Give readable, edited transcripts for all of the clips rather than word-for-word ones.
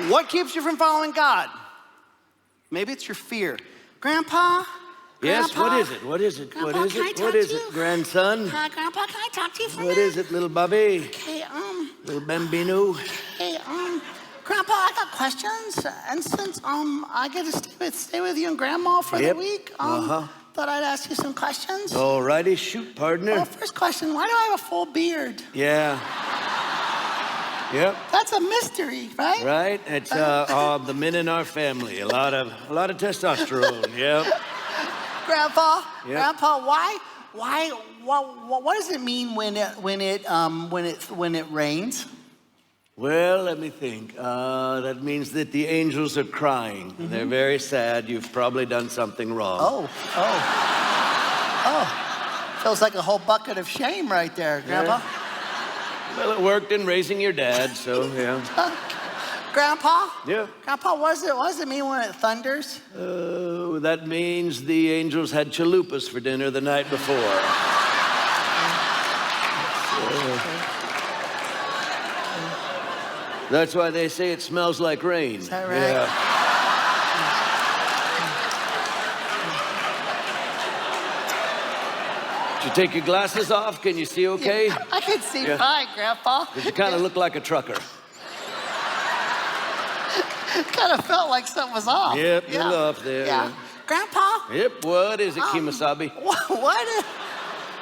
What keeps you from following God? Maybe it's your fear. Grandpa? Yes, Grandpa? what is it? What is it? Grandpa, What is can I it? talk What to is you? it, grandson? Grandpa, can I talk to you for a What minute? is it, little Bobby? Okay, Little Bambino? hey, Grandpa, I got questions. And since, I get to stay with you and Grandma for the week, thought I'd ask you some questions. All righty, shoot, partner. Well, first question, why do I have a full beard? Yeah. Yep. That's a mystery, right? Right? It's the men in our family. A lot of testosterone. Yep. Grandpa, Yep. Grandpa, what does it mean when it rains? Well, let me think. That means that the angels are crying. They're very sad. You've probably done something wrong. Oh. Feels like a whole bucket of shame right there, Grandpa. Well, it worked in raising your dad, so yeah. Grandpa? Yeah. Grandpa, what does it mean when it thunders? Oh, that means the angels had chalupas for dinner the night before. That's why they say it smells like rain. Is that right? Yeah. Did you take your glasses off? Can you see okay? I can see fine, Grandpa. You kind of look like a trucker. Kind of felt like something was off. Yep, you're off there. Yeah. Grandpa? Yep, what is it, Kemosabe? What?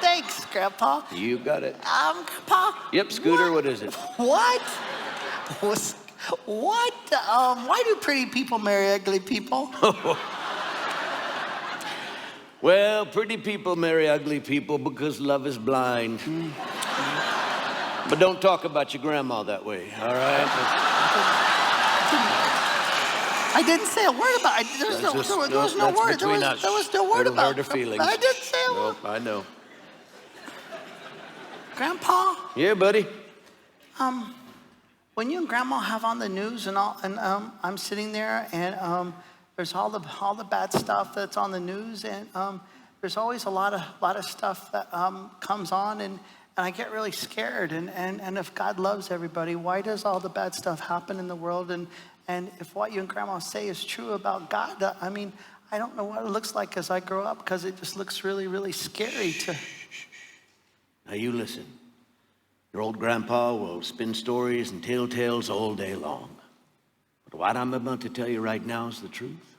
Thanks, Grandpa. You got it. Grandpa? Yep, Scooter, what is it? What? Why do pretty people marry ugly people? Well, pretty people marry ugly people because love is blind. But don't talk about your grandma that way, all right? I didn't say a word about it. There was no word. There was no word about it. Hurt her feelings. I didn't say a word. Nope, I know. Grandpa? Yeah, buddy? When you and Grandma have on the news and I'm sitting there and there's all the bad stuff that's on the news and there's always a lot of stuff that comes on and I get really scared and if God loves everybody, why does all the bad stuff happen in the world and if what you and Grandma say is true about God, I mean, I don't know what it looks like as I grow up because it just looks really, really scary to... Now you listen. Your old grandpa will spin stories and tell tales all day long. But what I'm about to tell you right now is the truth.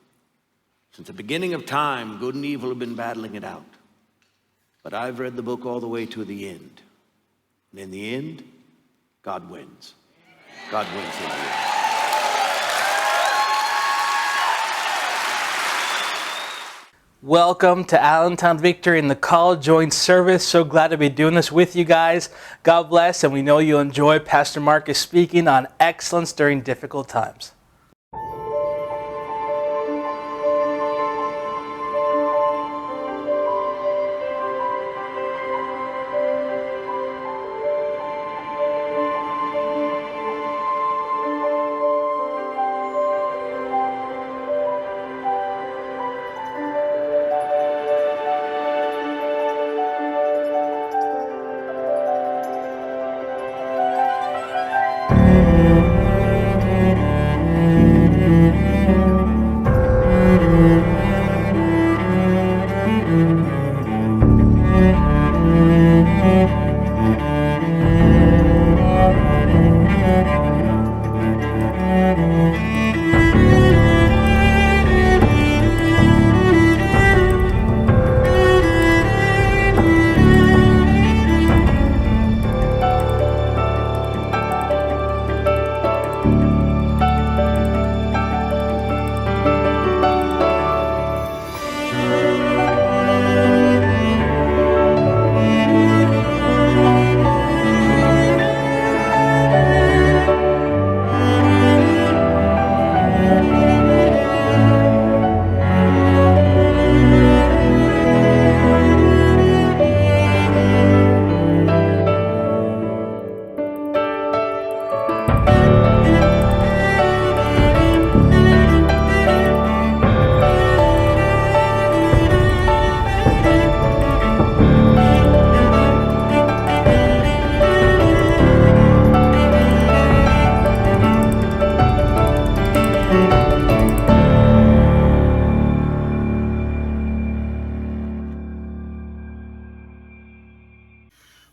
Since the beginning of time, good and evil have been battling it out. But I've read the book all the way to the end. And in the end, God wins. God wins in the end. Welcome to Allentown Victory in the Call Joint Service. So glad to be doing this with you guys. God bless, and we know you'll enjoy Pastor Marcus speaking on excellence during difficult times.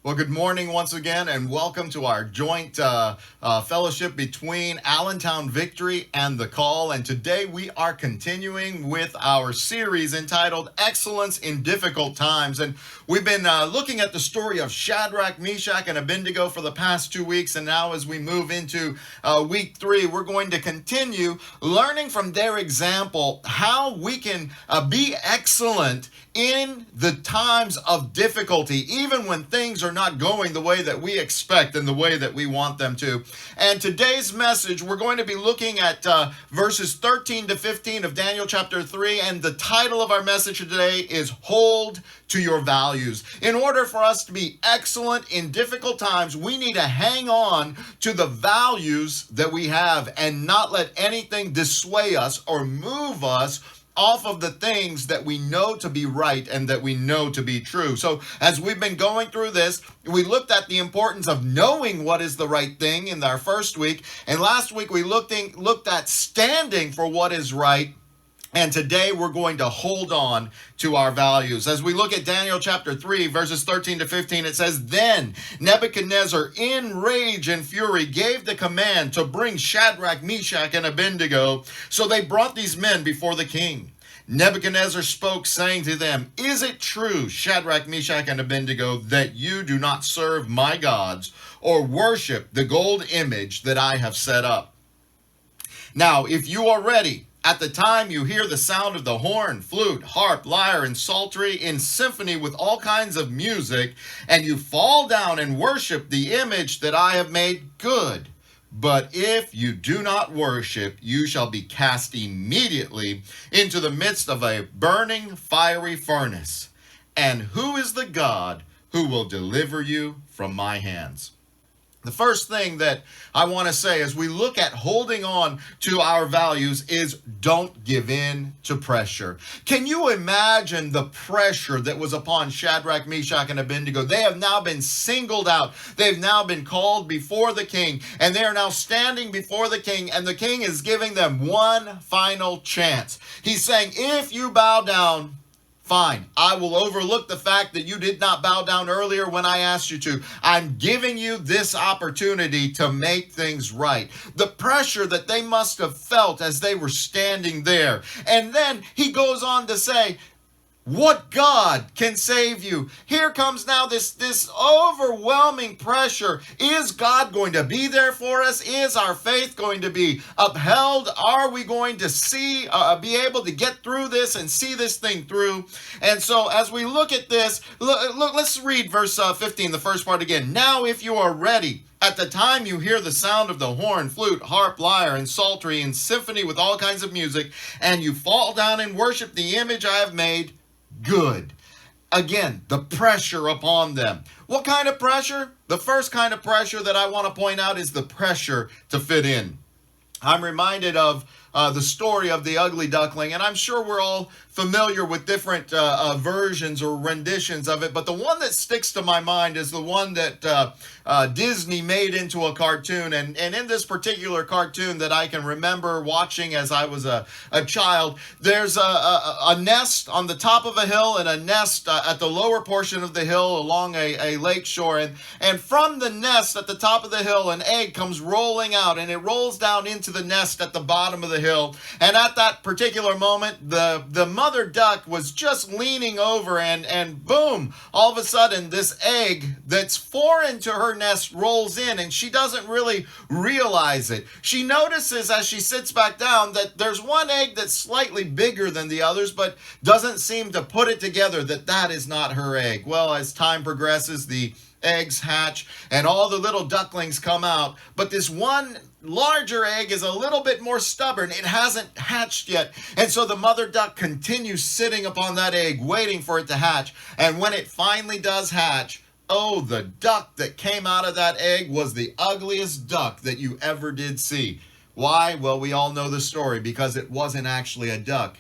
Well, good morning once again, and welcome to our joint fellowship between Allentown Victory and The Call. And today we are continuing with our series entitled Excellence in Difficult Times. And we've been looking at the story of Shadrach, Meshach, and Abednego for the past 2 weeks. And now as we move into week 3, we're going to continue learning from their example how we can be excellent in the times of difficulty, even when things are not going the way that we expect and the way that we want them to. And today's message, we're going to be looking at verses 13 to 15 of Daniel chapter 3, and the title of our message today is Hold to Your Values. In order for us to be excellent in difficult times, we need to hang on to the values that we have and not let anything dissuade us or move us off of the things that we know to be right and that we know to be true. So as we've been going through this, we looked at the importance of knowing what is the right thing in our first week. And last week we looked at standing for what is right. And today we're going to hold on to our values. As we look at Daniel chapter 3, verses 13 to 15, it says, Then Nebuchadnezzar, in rage and fury, gave the command to bring Shadrach, Meshach, and Abednego. So they brought these men before the king. Nebuchadnezzar spoke, saying to them, Is it true, Shadrach, Meshach, and Abednego, that you do not serve my gods or worship the gold image that I have set up? Now, if you are ready, at the time you hear the sound of the horn, flute, harp, lyre, and psaltery in symphony with all kinds of music, and you fall down and worship the image that I have made, good. But if you do not worship, you shall be cast immediately into the midst of a burning fiery furnace. And who is the God who will deliver you from my hands? The first thing that I want to say as we look at holding on to our values is don't give in to pressure. Can you imagine the pressure that was upon Shadrach, Meshach, and Abednego? They have now been singled out. They've now been called before the king, and they are now standing before the king, and the king is giving them one final chance. He's saying, if you bow down, fine. I will overlook the fact that you did not bow down earlier when I asked you to. I'm giving you this opportunity to make things right. The pressure that they must have felt as they were standing there. And then he goes on to say, What God can save you? Here comes now this overwhelming pressure. Is God going to be there for us? Is our faith going to be upheld? Are we going to be able to get through this and see this thing through? And so as we look at this, let's read verse 15, the first part again. Now if you are ready, at the time you hear the sound of the horn, flute, harp, lyre, and psaltery, and symphony with all kinds of music, and you fall down and worship the image I have made, good. Again, the pressure upon them. What kind of pressure? The first kind of pressure that I want to point out is the pressure to fit in. I'm reminded of the story of the ugly duckling, and I'm sure we're all familiar with different versions or renditions of it, but the one that sticks to my mind is the one that Disney made into a cartoon. And in this particular cartoon that I can remember watching as I was a child, there's a nest on the top of a hill and a nest at the lower portion of the hill along a lake shore. And from the nest at the top of the hill, an egg comes rolling out, and it rolls down into the nest at the bottom of the hill. And at that particular moment, the mother duck was just leaning over, and boom, all of a sudden this egg that's foreign to her nest rolls in, and she doesn't really realize it. She notices as she sits back down that there's one egg that's slightly bigger than the others, but doesn't seem to put it together that that is not her egg. Well, as time progresses, the eggs hatch and all the little ducklings come out, but this one larger egg is a little bit more stubborn. It hasn't hatched yet. And so the mother duck continues sitting upon that egg, waiting for it to hatch. And when it finally does hatch, oh, the duck that came out of that egg was the ugliest duck that you ever did see. Why? Well, we all know the story, because it wasn't actually a duck.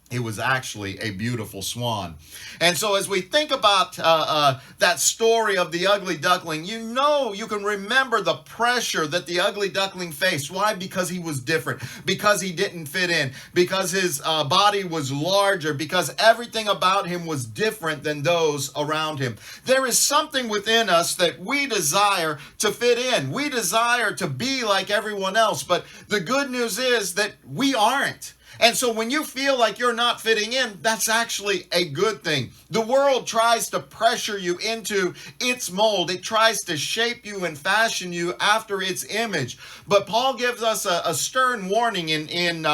It was actually a beautiful swan. And so as we think about that story of the ugly duckling, you can remember the pressure that the ugly duckling faced. Why? Because he was different, because he didn't fit in, because his body was larger, because everything about him was different than those around him. There is something within us that we desire to fit in. We desire to be like everyone else, but the good news is that we aren't. And so when you feel like you're not fitting in, that's actually a good thing. The world tries to pressure you into its mold. It tries to shape you and fashion you after its image. But Paul gives us a stern warning in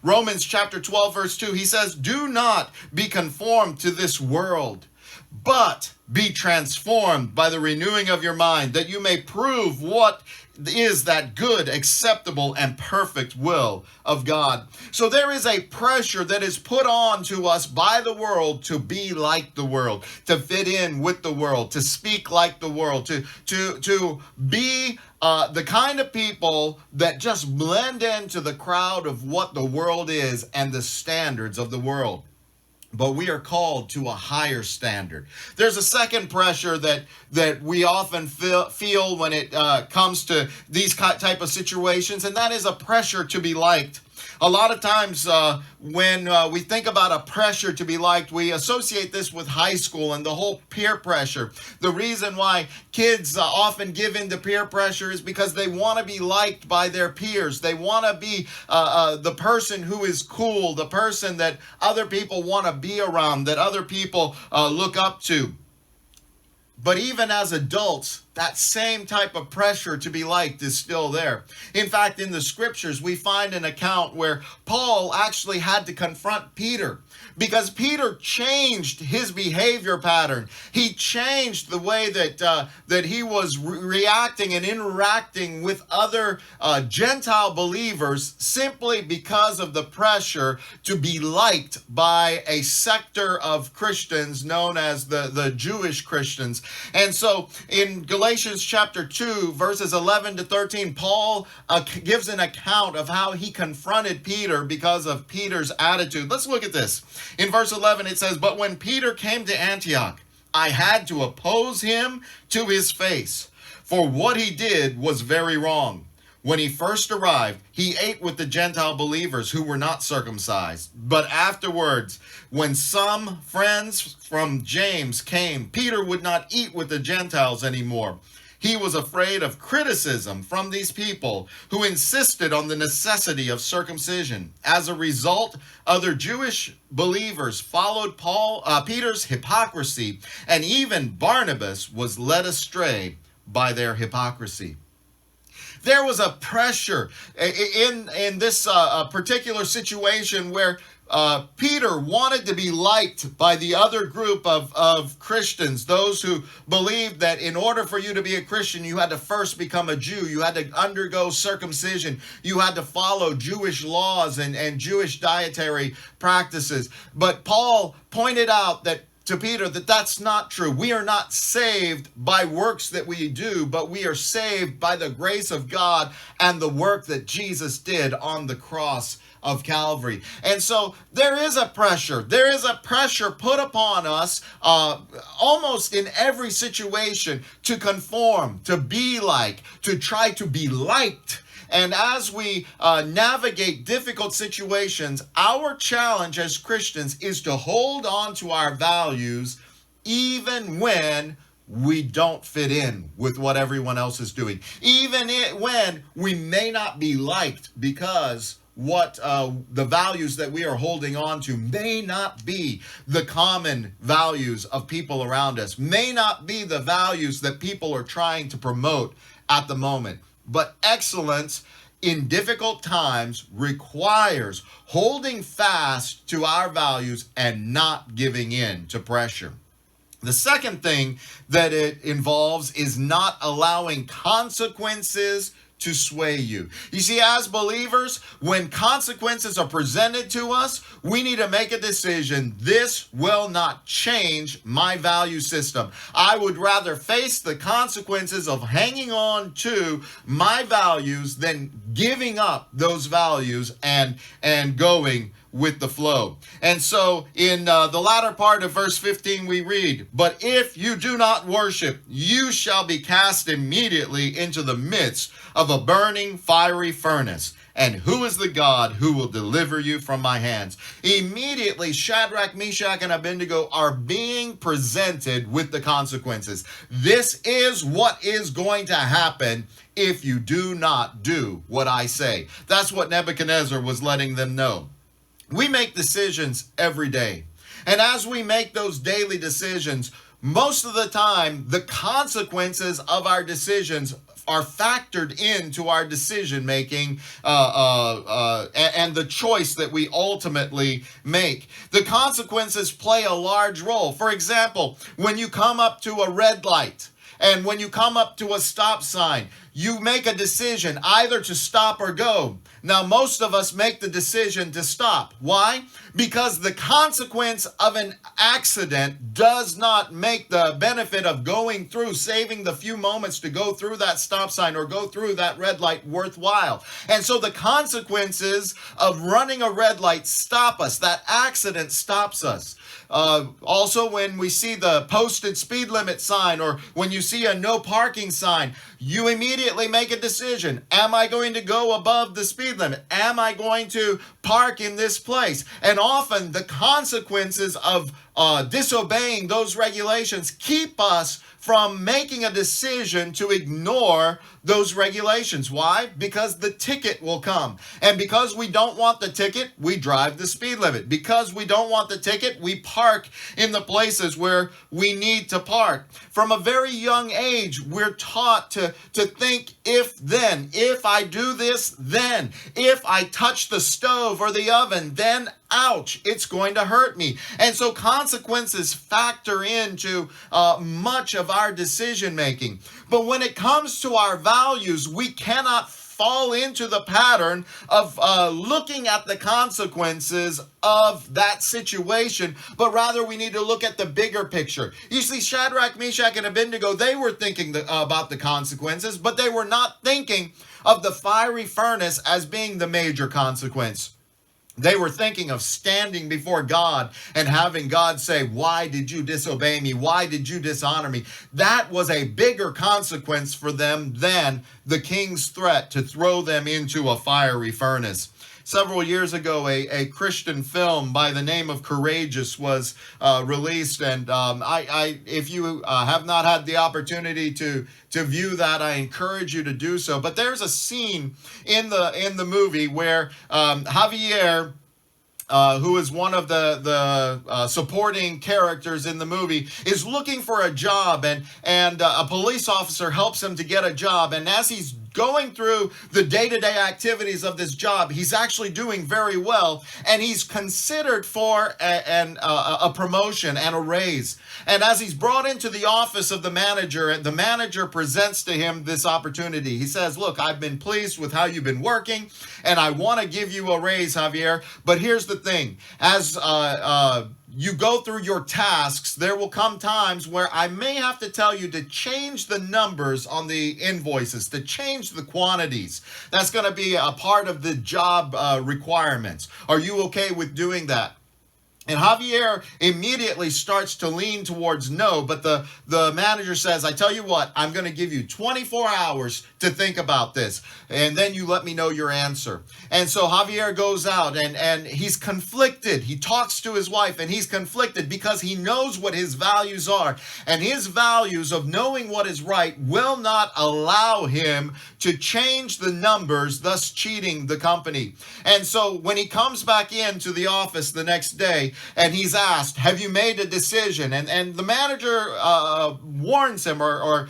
Romans chapter 12, verse 2. He says, do not be conformed to this world, but be transformed by the renewing of your mind, that you may prove what is that good, acceptable, and perfect will of God. So there is a pressure that is put on to us by the world to be like the world, to fit in with the world, to speak like the world, to be the kind of people that just blend into the crowd of what the world is and the standards of the world. But we are called to a higher standard. There's a second pressure that we often feel when it comes to these type of situations, and that is a pressure to be liked. A lot of times when we think about a pressure to be liked, we associate this with high school and the whole peer pressure. The reason why kids often give in to peer pressure is because they want to be liked by their peers. They want to be the person who is cool, the person that other people want to be around, that other people look up to. But even as adults, that same type of pressure to be liked is still there. In fact, in the scriptures, we find an account where Paul actually had to confront Peter because Peter changed his behavior pattern. He changed the way that he was reacting and interacting with other Gentile believers simply because of the pressure to be liked by a sector of Christians known as the Jewish Christians. And so in Galatians chapter 2, verses 11 to 13, Paul gives an account of how he confronted Peter because of Peter's attitude. Let's look at this. In verse 11, it says, "But when Peter came to Antioch, I had to oppose him to his face, for what he did was very wrong. When he first arrived, he ate with the Gentile believers who were not circumcised. But afterwards, when some friends from James came, Peter would not eat with the Gentiles anymore. He was afraid of criticism from these people who insisted on the necessity of circumcision. As a result, other Jewish believers followed Peter's hypocrisy, and even Barnabas was led astray by their hypocrisy. There was a pressure in this particular situation where Peter wanted to be liked by the other group of Christians, those who believed that in order for you to be a Christian, you had to first become a Jew. You had to undergo circumcision. You had to follow Jewish laws and Jewish dietary practices. But Paul pointed out that to Peter that that's not true. We are not saved by works that we do, but we are saved by the grace of God and the work that Jesus did on the cross of Calvary. And so there is a pressure. There is a pressure put upon us almost in every situation to conform, to be like, to try to be liked. And as we navigate difficult situations, our challenge as Christians is to hold on to our values even when we don't fit in with what everyone else is doing. Even when we may not be liked because what the values that we are holding on to may not be the common values of people around us, may not be the values that people are trying to promote at the moment. But excellence in difficult times requires holding fast to our values and not giving in to pressure. The second thing that it involves is not allowing consequences to sway you. You see, as believers, when consequences are presented to us, we need to make a decision. This will not change my value system. I would rather face the consequences of hanging on to my values than giving up those values and going with the flow. And so in the latter part of verse 15 we read, "But if you do not worship, you shall be cast immediately into the midst of a burning fiery furnace. And who is the God who will deliver you from my hands?" Immediately, Shadrach, Meshach, and Abednego are being presented with the consequences. This is what is going to happen if you do not do what I say. That's what Nebuchadnezzar was letting them know. We make decisions every day. And as we make those daily decisions, most of the time, the consequences of our decisions are factored into our decision making and the choice that we ultimately make. The consequences play a large role. For example, when you come up to a red light and when you come up to a stop sign, you make a decision either to stop or go. Now, most of us make the decision to stop. Why? Because the consequence of an accident does not make the benefit of going through, saving the few moments to go through that stop sign or go through that red light worthwhile. And so the consequences of running a red light stop us. That accident stops us. Also, when we see the posted speed limit sign or when you see a no parking sign, you immediately make a decision. Am I going to go above the speed limit? Am I going to park in this place? And often the consequences of disobeying those regulations keep us from making a decision to ignore those regulations. Why? Because the ticket will come. And because we don't want the ticket, we drive the speed limit. Because we don't want the ticket, we park in the places where we need to park. From a very young age, we're taught to think if then. If I do this, then. If I touch the stove or the oven, then ouch, it's going to hurt me. And so consequences factor into much of our decision making. But when it comes to our values, we cannot fall into the pattern of looking at the consequences of that situation, but rather we need to look at the bigger picture. You see, Shadrach, Meshach, and Abednego, they were thinking about the consequences, but they were not thinking of the fiery furnace as being the major consequence. They were thinking of standing before God and having God say, "Why did you disobey me? Why did you dishonor me?" That was a bigger consequence for them than the king's threat to throw them into a fiery furnace. several years ago, a Christian film by the name of Courageous was released, and if you have not had the opportunity to view that, I encourage you to do so. But there's a scene in the movie where Javier, who is one of the supporting characters in the movie, is looking for a job, and a police officer helps him to get a job. And as he's going through the day-to-day activities of this job, he's actually doing very well, and he's considered for a promotion and a raise. And as he's brought into the office of the manager presents to him this opportunity. He says, "Look, I've been pleased with how you've been working, and I want to give you a raise, Javier. But here's the thing: as you go through your tasks, there will come times where I may have to tell you to change the numbers on the invoices, to change the quantities. That's going to be a part of the job requirements. Are you okay with doing that?" And Javier immediately starts to lean towards no, but the manager says, "I tell you what, I'm going to give you 24 hours to think about this, and then you let me know your answer." And so Javier goes out, and he's conflicted. He talks to his wife, and he's conflicted because he knows what his values are. And his values of knowing what is right will not allow him to change the numbers, thus cheating the company. And so when he comes back into the office the next day, and he's asked, "Have you made a decision?" And the manager warns him or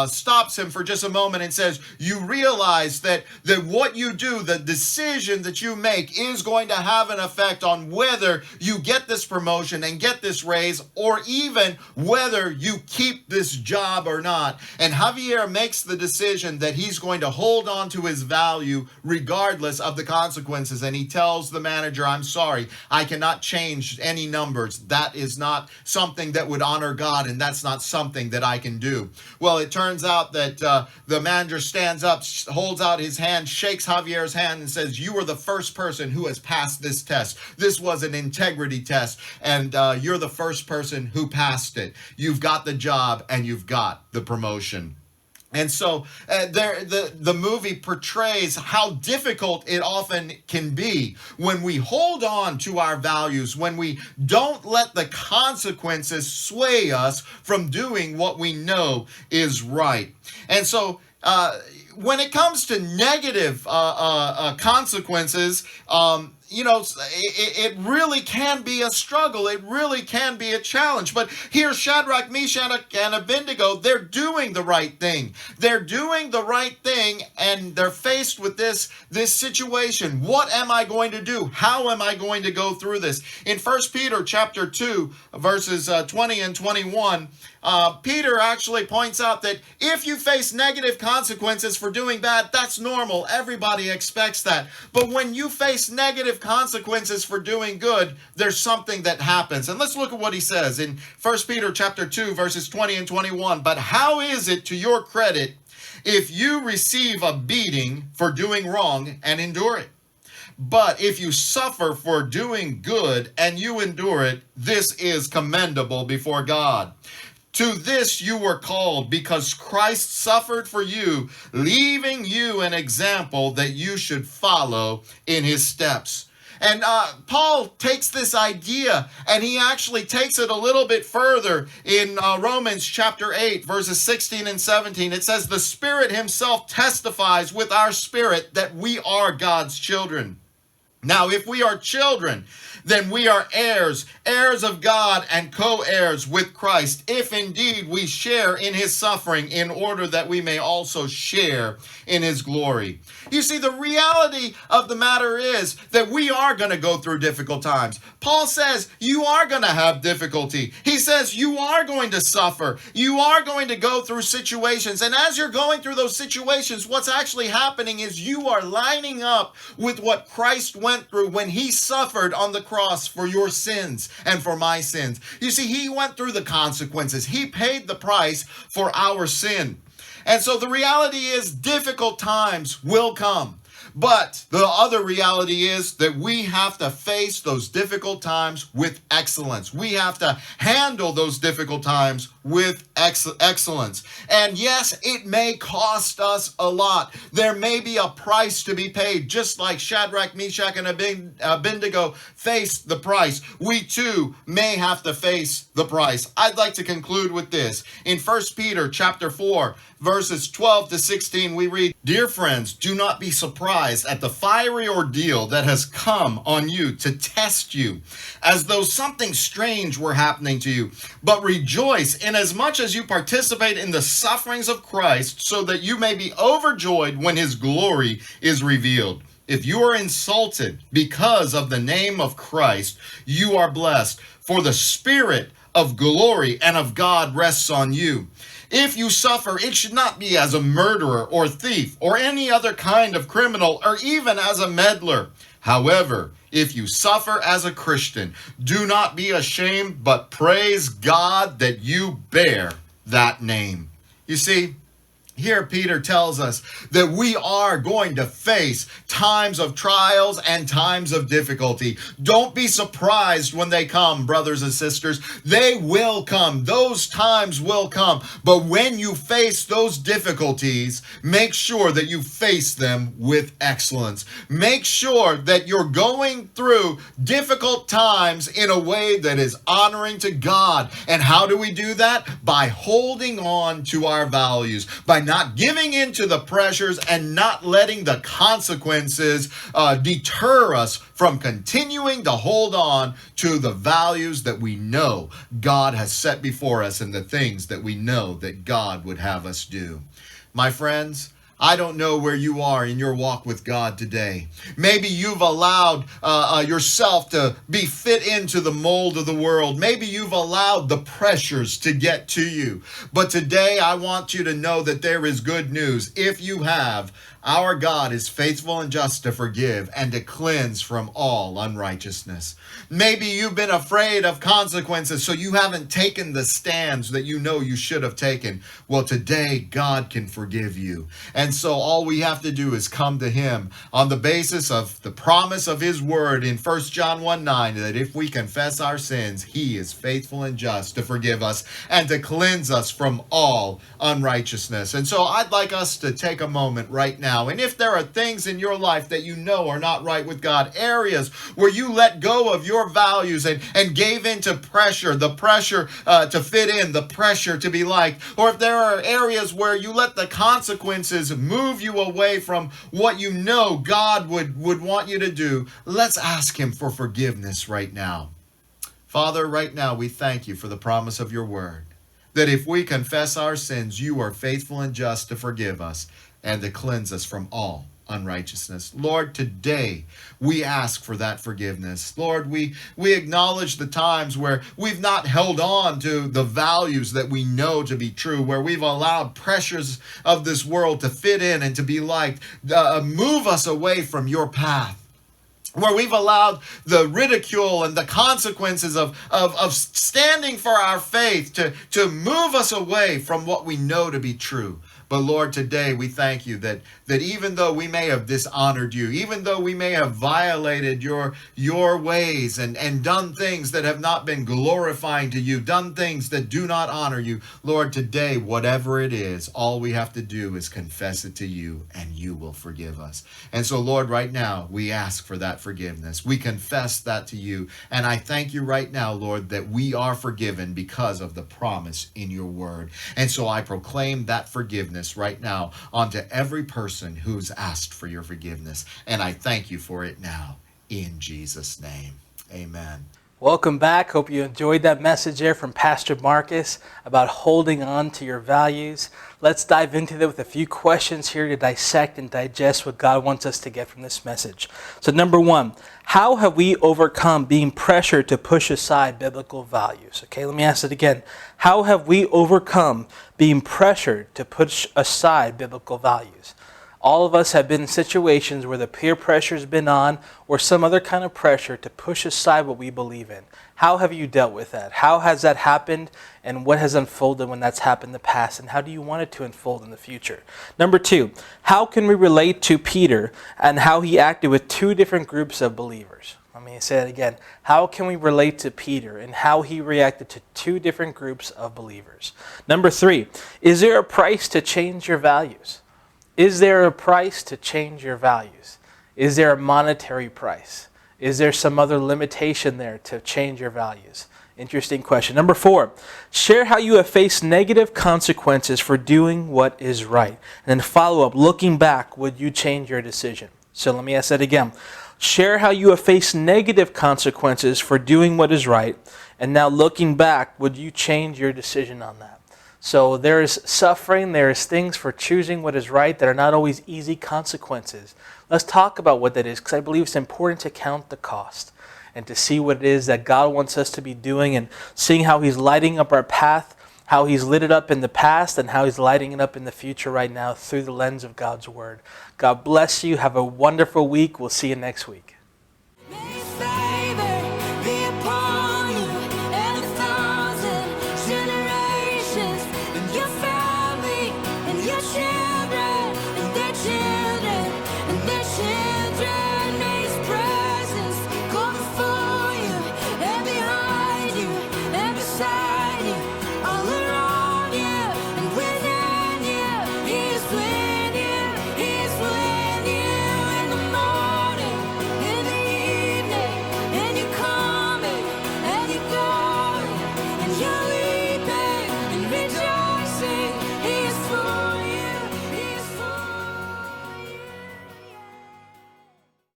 stops him for just a moment and says, "You realize that what you do, the decision that you make, is going to have an effect on whether you get this promotion and get this raise, or even whether you keep this job or not." And Javier makes the decision that he's going to hold on to his value regardless of the consequences. And he tells the manager, "I'm sorry, I cannot change any numbers. That is not something that would honor God, and that's not something that I can do." Well, it turns out that the manager stands up, holds out his hand, shakes Javier's hand, and says, "You are the first person who has passed this test. This was an integrity test, and you're the first person who passed it. You've got the job, and you've got the promotion." And so the movie portrays how difficult it often can be when we hold on to our values, when we don't let the consequences sway us from doing what we know is right. And so when it comes to negative consequences, it really can be a struggle. It really can be a challenge. But here, Shadrach, Meshach, and Abednego, they're doing the right thing. They're doing the right thing, and they're faced with this situation. What am I going to do? How am I going to go through this? In 1 Peter chapter 2, verses 20 and 21, Peter actually points out that if you face negative consequences for doing bad, that's normal. Everybody expects that. But when you face negative consequences for doing good, there's something that happens. And let's look at what he says in 1 Peter chapter 2, verses 20 and 21. "But how is it to your credit if you receive a beating for doing wrong and endure it? But if you suffer for doing good and you endure it, this is commendable before God. To this you were called, because Christ suffered for you, leaving you an example that you should follow in his steps." And Paul takes this idea and he actually takes it a little bit further in Romans chapter 8, verses 16 and 17. It says, "The Spirit himself testifies with our spirit that we are God's children. Now, if we are children, then we are heirs, heirs of God and co-heirs with Christ, if indeed we share in his suffering, in order that we may also share in his glory." You see, the reality of the matter is that we are going to go through difficult times. Paul says you are going to have difficulty. He says you are going to suffer. You are going to go through situations. And as you're going through those situations, what's actually happening is you are lining up with what Christ went through when he suffered on the cross for your sins and for my sins. You see, he went through the consequences. He paid the price for our sin. And so the reality is difficult times will come. But the other reality is that we have to face those difficult times with excellence. We have to handle those difficult times with excellence. And yes, it may cost us a lot. There may be a price to be paid, just like Shadrach, Meshach, and Abednego faced the price. We too may have to face the price. I'd like to conclude with this. In 1 Peter chapter 4, verses 12 to 16, we read, "Dear friends, do not be surprised at the fiery ordeal that has come on you to test you, as though something strange were happening to you. But rejoice inasmuch as you participate in the sufferings of Christ, so that you may be overjoyed when his glory is revealed. If you are insulted because of the name of Christ, you are blessed, for the Spirit of glory and of God rests on you. If you suffer, it should not be as a murderer or thief or any other kind of criminal or even as a meddler. However, if you suffer as a Christian, do not be ashamed, but praise God that you bear that name." You see, here Peter tells us that we are going to face times of trials and times of difficulty. Don't be surprised when they come, brothers and sisters. They will come. Those times will come. But when you face those difficulties, make sure that you face them with excellence. Make sure that you're going through difficult times in a way that is honoring to God. And how do we do that? By holding on to our values, by not giving in to the pressures and not letting the consequences deter us from continuing to hold on to the values that we know God has set before us and the things that we know that God would have us do. My friends, I don't know where you are in your walk with God today. Maybe you've allowed yourself to be fit into the mold of the world. Maybe you've allowed the pressures to get to you. But today I want you to know that there is good news. If you have, our God is faithful and just to forgive and to cleanse from all unrighteousness. Maybe you've been afraid of consequences, so you haven't taken the stands that you know you should have taken. Well, today God can forgive you. And so all we have to do is come to him on the basis of the promise of his word in 1 John 1:9, that if we confess our sins, he is faithful and just to forgive us and to cleanse us from all unrighteousness. And so I'd like us to take a moment right now. And if there are things in your life that you know are not right with God, areas where you let go of your values and gave into pressure, the pressure to fit in, the pressure to be liked, or if there are areas where you let the consequences move you away from what you know God would want you to do, let's ask him for forgiveness right now. Father, right now we thank you for the promise of your word, that if we confess our sins, you are faithful and just to forgive us and to cleanse us from all unrighteousness. Lord, today we ask for that forgiveness. Lord, we acknowledge the times where we've not held on to the values that we know to be true, where we've allowed pressures of this world to fit in and to be liked, move us away from your path, where we've allowed the ridicule and the consequences of standing for our faith to move us away from what we know to be true. But Lord, today we thank you that even though we may have dishonored you, even though we may have violated your ways and done things that have not been glorifying to you, done things that do not honor you, Lord, today, whatever it is, all we have to do is confess it to you and you will forgive us. And so, Lord, right now, we ask for that forgiveness. We confess that to you. And I thank you right now, Lord, that we are forgiven because of the promise in your word. And so I proclaim that forgiveness right now onto every person who's asked for your forgiveness. And I thank you for it now in Jesus' name. Amen. Welcome back. Hope you enjoyed that message there from Pastor Marcus about holding on to your values. Let's dive into that with a few questions here to dissect and digest what God wants us to get from this message. So number one, how have we overcome being pressured to push aside biblical values? Okay, let me ask it again. How have we overcome being pressured to push aside biblical values? All of us have been in situations where the peer pressure has been on or some other kind of pressure to push aside what we believe in. How have you dealt with that? How has that happened, and what has unfolded when that's happened in the past, and how do you want it to unfold in the future? Number two, how can we relate to Peter and how he acted with two different groups of believers? Let me say it again. How can we relate to Peter and how he reacted to two different groups of believers? Number 3, is there a price to change your values? Is there a price to change your values? Is there a monetary price? Is there some other limitation there to change your values? Interesting question. Number 4, share how you have faced negative consequences for doing what is right. And then follow up, looking back, would you change your decision? So let me ask that again. Share how you have faced negative consequences for doing what is right. And now looking back, would you change your decision on that? So there is suffering, there is things for choosing what is right that are not always easy consequences. Let's talk about what that is, because I believe it's important to count the cost and to see what it is that God wants us to be doing and seeing how He's lighting up our path, how He's lit it up in the past, and how He's lighting it up in the future right now through the lens of God's Word. God bless you. Have a wonderful week. We'll see you next week.